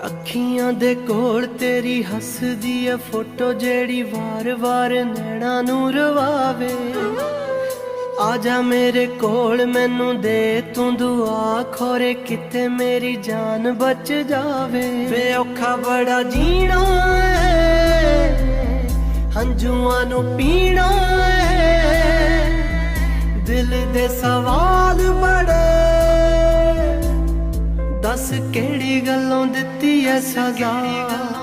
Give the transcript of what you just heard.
ਅੱਖੀਆਂ ਦੇ ਕੋਲ ਤੇਰੀ ਹੱਸਦੀ ਐ ਫੋਟੋ, ਜਿਹੜੀ ਵਾਰ-ਵਾਰ ਨੈਣਾ ਨੂੰ ਰਵਾਵੇ। ਆ ਜਾ ਮੇਰੇ ਕੋਲ, ਮੈਨੂੰ ਦੇ ਤੂੰ ਦੁਆ, ਖੋਰੇ ਕਿਤੇ ਮੇਰੀ ਜਾਨ ਬਚ ਜਾਵੇ। ਵੇ ਔਖਾ ਬੜਾ ਜੀਣਾ ਏ, ਹੰਝੂਆਂ ਨੂੰ ਪੀਣਾ ਏ, ਦਿਲ ਦੇ ਸਵਾਲ ਬੜੇ, ਦੱਸ ਕਿਹੜੀ ਗੱਲੋਂ ਦਿੱਤੀ ਐ ਸਜ਼ਾ।